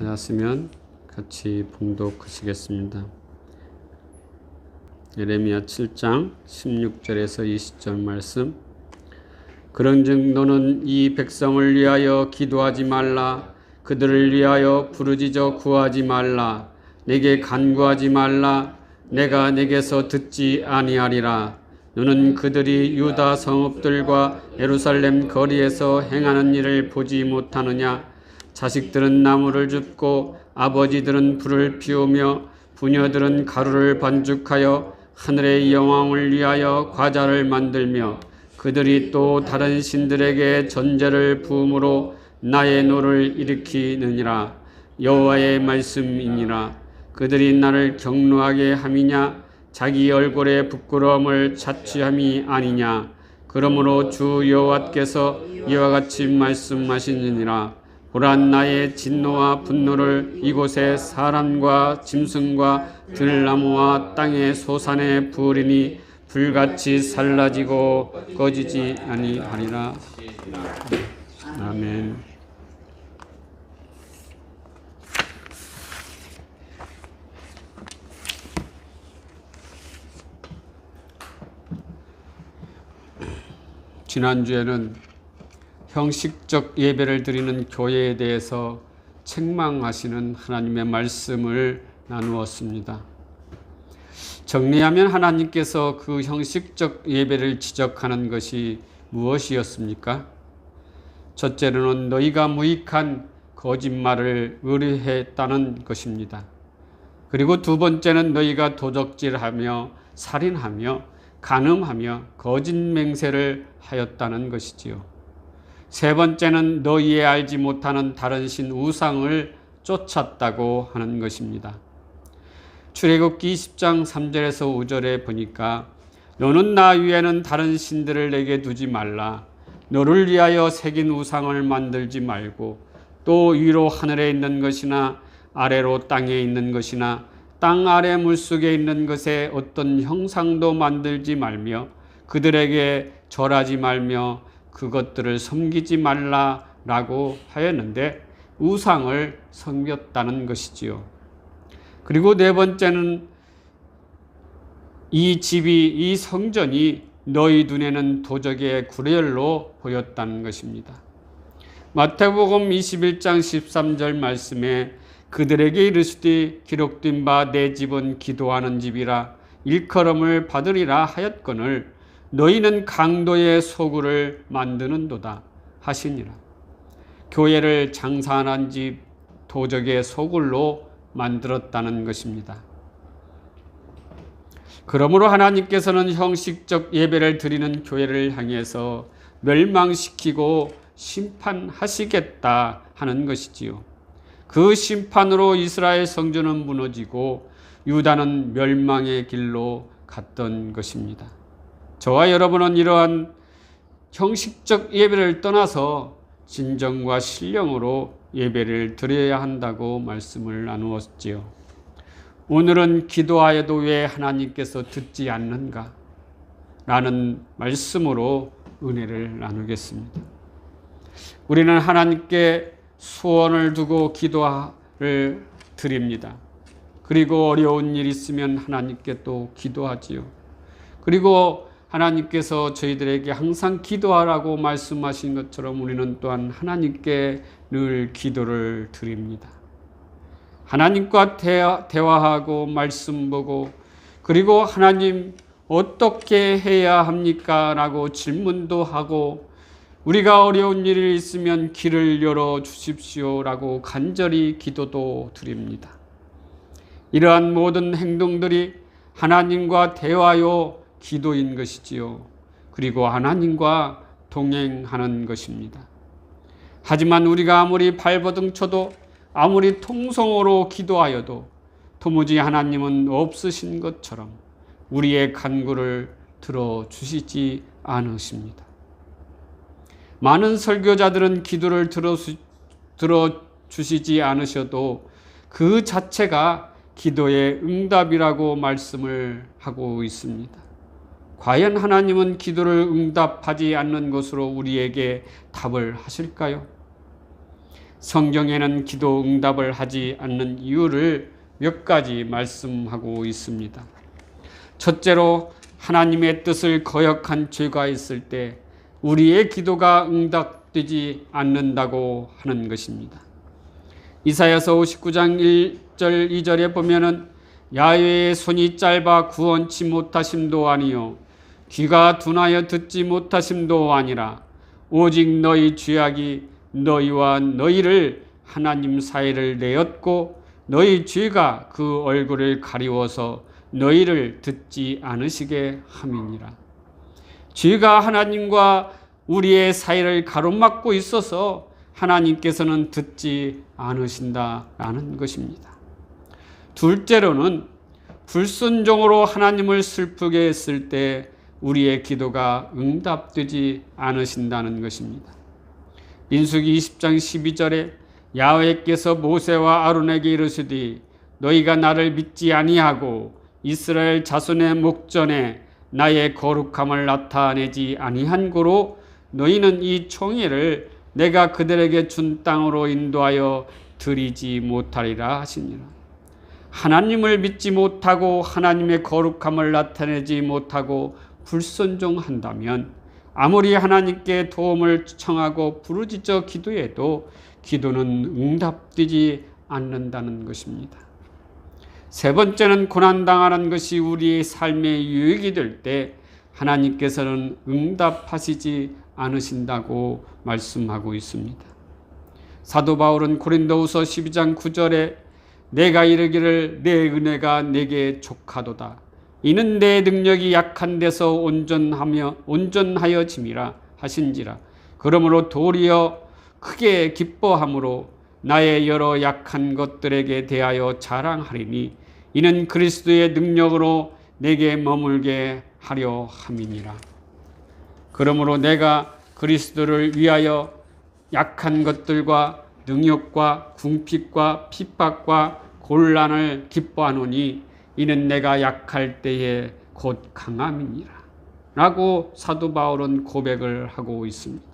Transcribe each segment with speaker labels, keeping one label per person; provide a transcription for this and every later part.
Speaker 1: 찾았으면 같이 봉독하시겠습니다. 예레미야 7장 16절에서 20절 말씀. 그런즉 너는 이 백성을 위하여 기도하지 말라. 그들을 위하여 부르짖어 구하지 말라. 내게 간구하지 말라. 내가 내게서 듣지 아니하리라. 너는 그들이 유다 성읍들과 예루살렘 거리에서 행하는 일을 보지 못하느냐? 자식들은 나무를 줍고 아버지들은 불을 피우며 부녀들은 가루를 반죽하여 하늘의 여왕을 위하여 과자를 만들며 그들이 또 다른 신들에게 전제를 부음으로 나의 노를 일으키느니라. 여호와의 말씀이니라. 그들이 나를 경노하게 함이냐? 자기 얼굴의 부끄러움을 자취함이 아니냐? 그러므로 주 여호와께서 이와 같이 말씀하시느니라. 보라, 나의 진노와 분노를 이곳에 사람과 짐승과 들나무와 땅의 소산에 부으리니 불같이 살라지고 꺼지지 아니하리라. 아멘. 지난주에는 형식적 예배를 드리는 교회에 대해서 책망하시는 하나님의 말씀을 나누었습니다. 정리하면 하나님께서 그 형식적 예배를 지적하는 것이 무엇이었습니까? 첫째로는 너희가 무익한 거짓말을 의뢰했다는 것입니다. 그리고 두 번째는 너희가 도적질하며 살인하며 간음하며 거짓 맹세를 하였다는 것이지요. 세 번째는 너희의 알지 못하는 다른 신 우상을 쫓았다고 하는 것입니다. 출애굽기 20장 3절에서 5절에 보니까 너는 나 위에는 다른 신들을 내게 두지 말라. 너를 위하여 새긴 우상을 만들지 말고 또 위로 하늘에 있는 것이나 아래로 땅에 있는 것이나 땅 아래 물속에 있는 것에 어떤 형상도 만들지 말며 그들에게 절하지 말며 그것들을 섬기지 말라라고 하였는데 우상을 섬겼다는 것이지요. 그리고 네 번째는 이 성전이 너희 눈에는 도적의 구렬로 보였다는 것입니다. 마태복음 21장 13절 말씀에 그들에게 이르시되 기록된 바 내 집은 기도하는 집이라 일컬음을 받으리라 하였거늘 너희는 강도의 소굴을 만드는도다 하시니라. 교회를 장사하는 집 도적의 소굴로 만들었다는 것입니다. 그러므로 하나님께서는 형식적 예배를 드리는 교회를 향해서 멸망시키고 심판하시겠다 하는 것이지요. 그 심판으로 이스라엘 성전은 무너지고 유다는 멸망의 길로 갔던 것입니다. 저와 여러분은 이러한 형식적 예배를 떠나서 진정과 신령으로 예배를 드려야 한다고 말씀을 나누었지요. 오늘은 기도하여도 왜 하나님께서 듣지 않는가? 라는 말씀으로 은혜를 나누겠습니다. 우리는 하나님께 소원을 두고 기도를 드립니다. 그리고 어려운 일 있으면 하나님께 또 기도하지요. 그리고 하나님께서 저희들에게 항상 기도하라고 말씀하신 것처럼 우리는 또한 하나님께 늘 기도를 드립니다. 하나님과 대화하고 말씀 보고 그리고 하나님 어떻게 해야 합니까? 라고 질문도 하고 우리가 어려운 일이 있으면 길을 열어 주십시오 라고 간절히 기도도 드립니다. 이러한 모든 행동들이 하나님과 대화요 기도인 것이지요. 그리고 하나님과 동행하는 것입니다. 하지만 우리가 아무리 발버둥 쳐도 아무리 통성으로 기도하여도 도무지 하나님은 없으신 것처럼 우리의 간구를 들어주시지 않으십니다. 많은 설교자들은 기도를 들어주시지 않으셔도 그 자체가 기도의 응답이라고 말씀을 하고 있습니다. 과연 하나님은 기도를 응답하지 않는 것으로 우리에게 답을 하실까요? 성경에는 기도 응답을 하지 않는 이유를 몇 가지 말씀하고 있습니다. 첫째로 하나님의 뜻을 거역한 죄가 있을 때 우리의 기도가 응답되지 않는다고 하는 것입니다. 이사야서 59장 1절 2절에 보면은 야훼의 손이 짧아 구원치 못하심도 아니요 귀가 둔하여 듣지 못하심도 아니라 오직 너희 죄악이 너희와 너희를 하나님 사이를 내었고 너희 죄가 그 얼굴을 가리워서 너희를 듣지 않으시게 함이니라. 죄가 하나님과 우리의 사이를 가로막고 있어서 하나님께서는 듣지 않으신다라는 것입니다. 둘째로는 불순종으로 하나님을 슬프게 했을 때 우리의 기도가 응답되지 않으신다는 것입니다. 민수기 20장 12절에 야훼께서 모세와 아론에게 이르시되 너희가 나를 믿지 아니하고 이스라엘 자손의 목전에 나의 거룩함을 나타내지 아니한 고로 너희는 이 총회를 내가 그들에게 준 땅으로 인도하여 드리지 못하리라 하시니라. 하나님을 믿지 못하고 하나님의 거룩함을 나타내지 못하고 불순종한다면 아무리 하나님께 도움을 청하고 부르짖어 기도해도 기도는 응답되지 않는다는 것입니다. 세 번째는 고난당하는 것이 우리의 삶의 유익이 될 때 하나님께서는 응답하시지 않으신다고 말씀하고 있습니다. 사도 바울은 고린도후서 12장 9절에 내가 이르기를 내 은혜가 내게 족하도다. 이는 내 능력이 약한 데서 온전하여짐이라 하신지라. 그러므로 도리어 크게 기뻐함으로 나의 여러 약한 것들에게 대하여 자랑하리니 이는 그리스도의 능력으로 내게 머물게 하려 함이니라. 그러므로 내가 그리스도를 위하여 약한 것들과 능욕과 궁핍과 핍박과 곤란을 기뻐하노니 이는 내가 약할 때에 곧 강함이니라 라고 사도 바울은 고백을 하고 있습니다.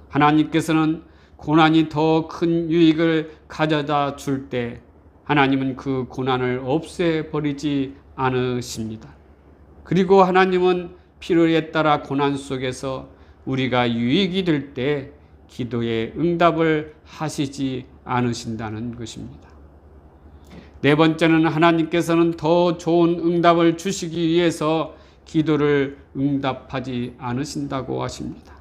Speaker 1: 하나님께서는 고난이 더 큰 유익을 가져다 줄 때 하나님은 그 고난을 없애버리지 않으십니다. 그리고 하나님은 필요에 따라 고난 속에서 우리가 유익이 될 때 기도에 응답을 하시지 않으신다는 것입니다. 네 번째는 하나님께서는 더 좋은 응답을 주시기 위해서 기도를 응답하지 않으신다고 하십니다.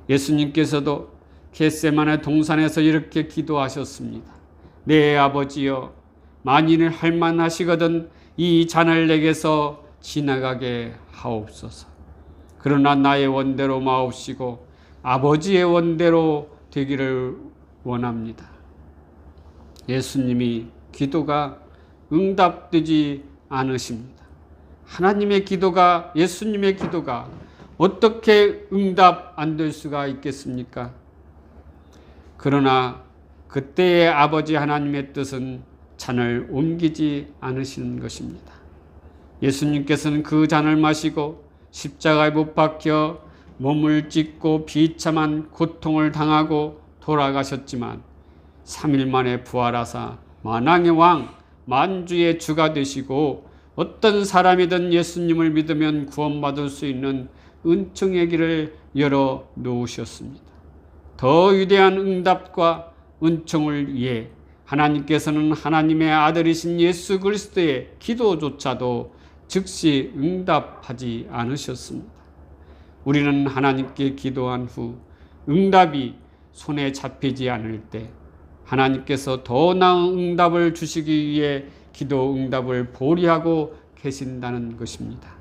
Speaker 1: 예수님께서도 겟세마네 동산에서 이렇게 기도하셨습니다. 내 아버지여, 만일 할만하시거든 이 잔을 내게서 지나가게 하옵소서. 그러나 나의 원대로 마옵시고 아버지의 원대로 되기를 원합니다. 예수님이 기도가 응답되지 않으십니다. 하나님의 기도가, 예수님의 기도가 어떻게 응답 안 될 수가 있겠습니까? 그러나 그때의 아버지 하나님의 뜻은 잔을 옮기지 않으시는 것입니다. 예수님께서는 그 잔을 마시고 십자가에 못 박혀 몸을 찢고 비참한 고통을 당하고 돌아가셨지만 3일 만에 부활하사 만왕의 왕, 만주의 주가 되시고 어떤 사람이든 예수님을 믿으면 구원받을 수 있는 은총의 길을 열어 놓으셨습니다. 더 위대한 응답과 은총을 위해 하나님께서는 하나님의 아들이신 예수 그리스도의 기도조차도 즉시 응답하지 않으셨습니다. 우리는 하나님께 기도한 후 응답이 손에 잡히지 않을 때 하나님께서 더 나은 응답을 주시기 위해 기도 응답을 보류하고 계신다는 것입니다.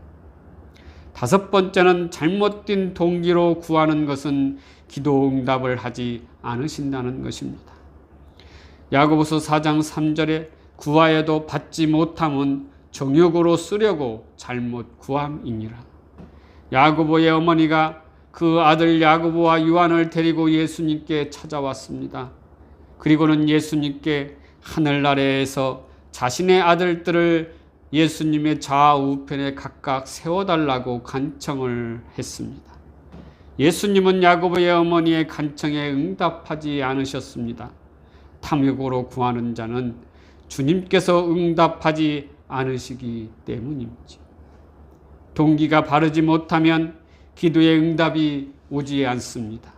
Speaker 1: 다섯 번째는 잘못된 동기로 구하는 것은 기도 응답을 하지 않으신다는 것입니다. 야고보서 4장 3절에 구하여도 받지 못함은 정욕으로 쓰려고 잘못 구함이니라. 야고보의 어머니가 그 아들 야고보와 요한을 데리고 예수님께 찾아왔습니다. 그리고는 예수님께 하늘나라에서 자신의 아들들을 예수님의 좌우편에 각각 세워달라고 간청을 했습니다. 예수님은 야고보의 어머니의 간청에 응답하지 않으셨습니다. 탐욕으로 구하는 자는 주님께서 응답하지 않으시기 때문입니다. 동기가 바르지 못하면 기도의 응답이 오지 않습니다.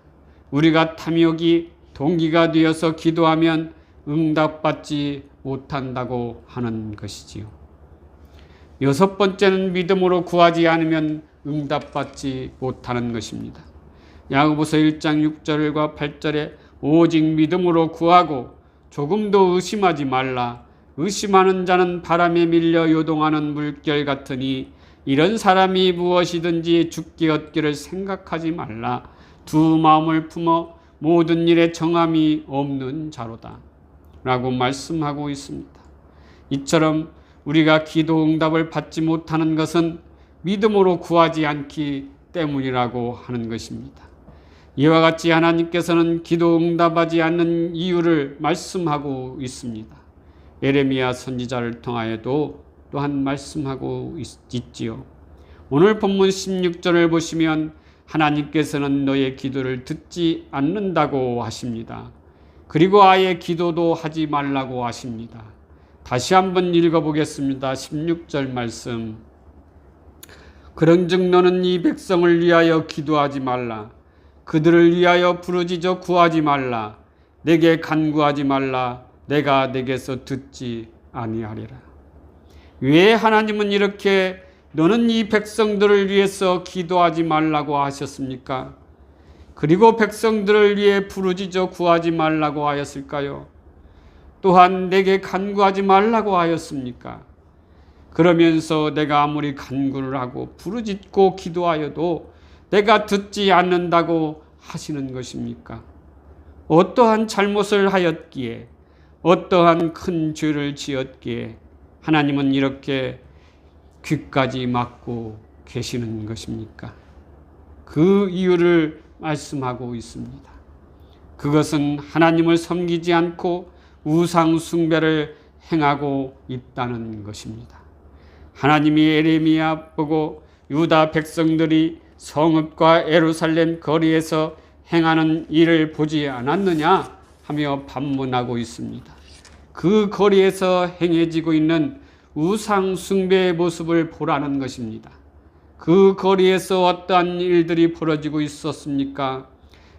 Speaker 1: 우리가 탐욕이 동기가 되어서 기도하면 응답받지 못한다고 하는 것이지요. 여섯 번째는 믿음으로 구하지 않으면 응답받지 못하는 것입니다. 야고보서 1장 6절과 8절에 오직 믿음으로 구하고 조금도 의심하지 말라. 의심하는 자는 바람에 밀려 요동하는 물결 같으니 이런 사람이 무엇이든지 죽게 얻기를 생각하지 말라. 두 마음을 품어 모든 일에 정함이 없는 자로다 라고 말씀하고 있습니다. 이처럼 우리가 기도 응답을 받지 못하는 것은 믿음으로 구하지 않기 때문이라고 하는 것입니다. 이와 같이 하나님께서는 기도 응답하지 않는 이유를 말씀하고 있습니다. 예레미야 선지자를 통하여도 또한 말씀하고 있지요. 오늘 본문 16절을 보시면 하나님께서는 너의 기도를 듣지 않는다고 하십니다. 그리고 아예 기도도 하지 말라고 하십니다. 다시 한번 읽어보겠습니다. 16절 말씀. 그런즉 너는 이 백성을 위하여 기도하지 말라. 그들을 위하여 부르짖어 구하지 말라. 내게 간구하지 말라. 내가 내게서 듣지 아니하리라. 왜 하나님은 이렇게 너는 이 백성들을 위해서 기도하지 말라고 하셨습니까? 그리고 백성들을 위해 부르짖어 구하지 말라고 하였을까요? 또한 내게 간구하지 말라고 하였습니까? 그러면서 내가 아무리 간구를 하고 부르짖고 기도하여도 내가 듣지 않는다고 하시는 것입니까? 어떠한 잘못을 하였기에, 어떠한 큰 죄를 지었기에 하나님은 이렇게 귀까지 막고 계시는 것입니까? 그 이유를 말씀하고 있습니다. 그것은 하나님을 섬기지 않고 우상 숭배를 행하고 있다는 것입니다. 하나님이 예레미야 보고 유다 백성들이 성읍과 예루살렘 거리에서 행하는 일을 보지 않았느냐 하며 반문하고 있습니다. 그 거리에서 행해지고 있는 우상 숭배의 모습을 보라는 것입니다. 그 거리에서 어떠한 일들이 벌어지고 있었습니까?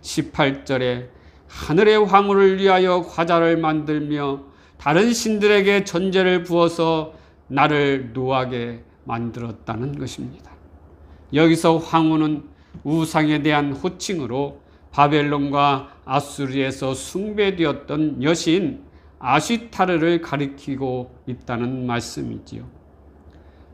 Speaker 1: 18절에 하늘의 황후를 위하여 과자를 만들며 다른 신들에게 전제를 부어서 나를 노하게 만들었다는 것입니다. 여기서 황후는 우상에 대한 호칭으로 바벨론과 아수르에서 숭배되었던 여신 아시타르를 가리키고 있다는 말씀이지요.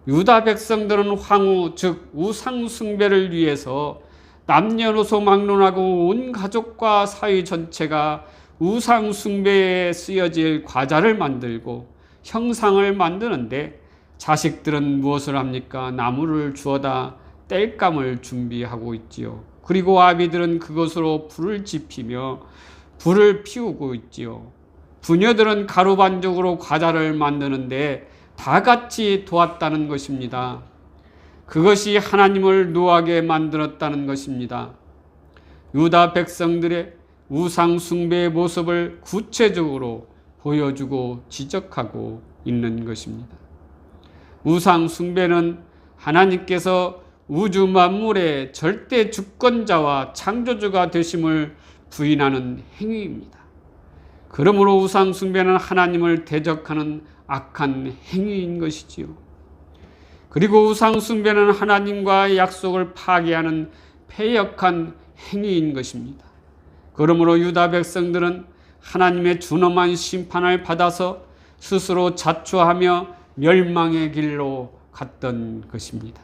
Speaker 1: 유다 백성들은 황후 즉 우상 숭배를 위해서 남녀노소 막론하고 온 가족과 사회 전체가 우상 숭배에 쓰여질 과자를 만들고 형상을 만드는데 자식들은 무엇을 합니까? 나무를 주워다 땔감을 준비하고 있지요. 그리고 아비들은 그것으로 불을 지피며 불을 피우고 있지요. 부녀들은 가루 반죽으로 과자를 만드는데 다 같이 도왔다는 것입니다. 그것이 하나님을 노하게 만들었다는 것입니다. 유다 백성들의 우상 숭배의 모습을 구체적으로 보여주고 지적하고 있는 것입니다. 우상 숭배는 하나님께서 우주 만물의 절대 주권자와 창조주가 되심을 부인하는 행위입니다. 그러므로 우상 숭배는 하나님을 대적하는 악한 행위인 것이지요. 그리고 우상 숭배는 하나님과의 약속을 파괴하는 패역한 행위인 것입니다. 그러므로 유다 백성들은 하나님의 준엄한 심판을 받아서 스스로 자초하며 멸망의 길로 갔던 것입니다.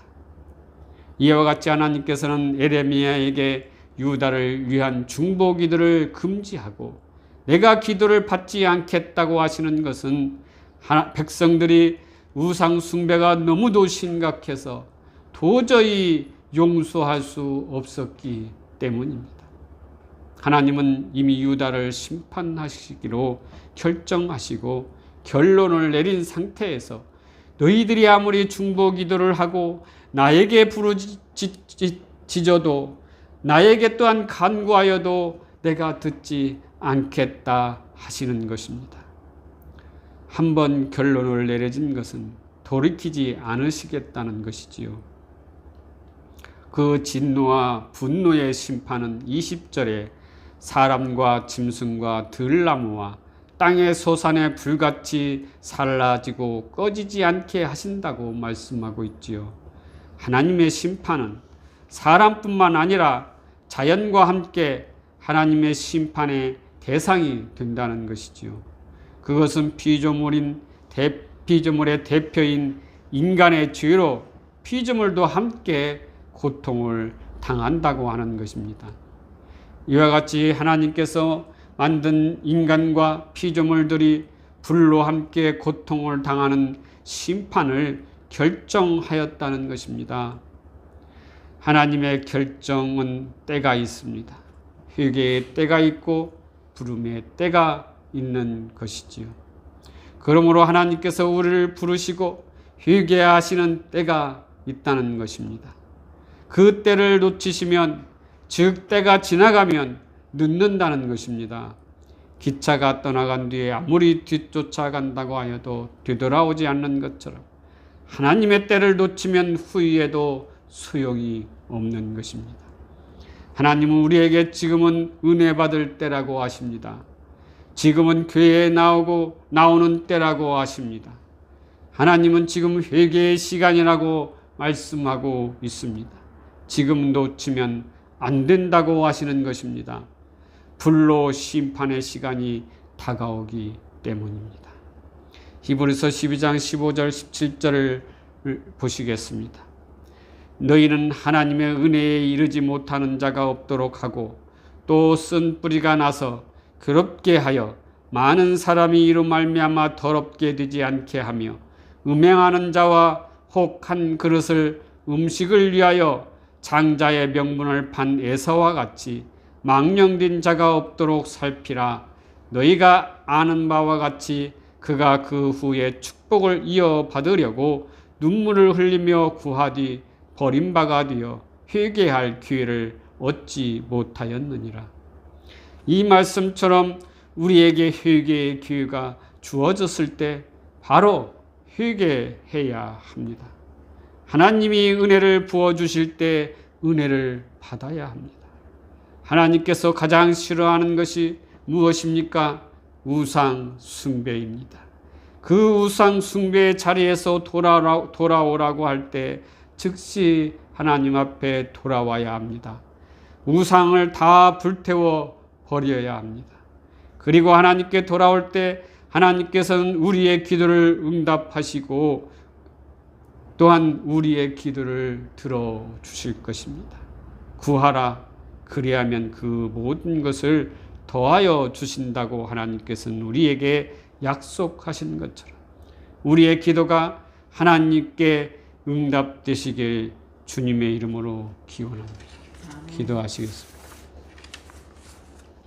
Speaker 1: 이와 같이 하나님께서는 예레미야에게 유다를 위한 중보기도를 금지하고 내가 기도를 받지 않겠다고 하시는 것은 백성들이 우상 숭배가 너무도 심각해서 도저히 용서할 수 없었기 때문입니다. 하나님은 이미 유다를 심판하시기로 결정하시고 결론을 내린 상태에서 너희들이 아무리 중보기도를 하고 나에게 부르짖어도 나에게 또한 간구하여도 내가 듣지 않겠다 하시는 것입니다. 한번 결론을 내려진 것은 돌이키지 않으시겠다는 것이지요. 그 진노와 분노의 심판은 20절에 사람과 짐승과 들나무와 땅의 소산에 불같이 사라지고 꺼지지 않게 하신다고 말씀하고 있지요. 하나님의 심판은 사람뿐만 아니라 자연과 함께 하나님의 심판의 대상이 된다는 것이지요. 그것은 피조물의 대표인 인간의 죄로 피조물도 함께 고통을 당한다고 하는 것입니다. 이와 같이 하나님께서 만든 인간과 피조물들이 불로 함께 고통을 당하는 심판을 결정하였다는 것입니다. 하나님의 결정은 때가 있습니다. 회개의 때가 있고 부름의 때가 있는 것이지요. 그러므로 하나님께서 우리를 부르시고 회개하시는 때가 있다는 것입니다. 그 때를 놓치시면, 즉 때가 지나가면 늦는다는 것입니다. 기차가 떠나간 뒤에 아무리 뒤쫓아간다고 하여도 되돌아오지 않는 것처럼 하나님의 때를 놓치면 후회해도 소용이 없는 것입니다. 하나님은 우리에게 지금은 은혜 받을 때라고 하십니다. 지금은 교회에 나오는 때라고 하십니다. 하나님은 지금 회개의 시간이라고 말씀하고 있습니다. 지금 놓치면 안 된다고 하시는 것입니다. 불로 심판의 시간이 다가오기 때문입니다. 히브리서 12장 15절 17절을 보시겠습니다. 너희는 하나님의 은혜에 이르지 못하는 자가 없도록 하고 또 쓴 뿌리가 나서 더럽게 하여 많은 사람이 이로 말미암아 더럽게 되지 않게 하며 음행하는 자와 혹 한 그릇을 음식을 위하여 장자의 명분을 판 에사와 같이 망령된 자가 없도록 살피라. 너희가 아는 바와 같이 그가 그 후에 축복을 이어받으려고 눈물을 흘리며 구하디 버림바가 되어 회개할 기회를 얻지 못하였느니라. 이 말씀처럼 우리에게 회개의 기회가 주어졌을 때 바로 회개해야 합니다. 하나님이 은혜를 부어주실 때 은혜를 받아야 합니다. 하나님께서 가장 싫어하는 것이 무엇입니까? 우상 숭배입니다. 그 우상 숭배의 자리에서 돌아오라고 할 때 즉시 하나님 앞에 돌아와야 합니다. 우상을 다 불태워 버려야 합니다. 그리고 하나님께 돌아올 때 하나님께서는 우리의 기도를 응답하시고 또한 우리의 기도를 들어주실 것입니다. 구하라, 그리하면 그 모든 것을 더하여 주신다고 하나님께서는 우리에게 약속하신 것처럼 우리의 기도가 하나님께 응답되시길 주님의 이름으로 기원합니다. 기도하시겠습니다.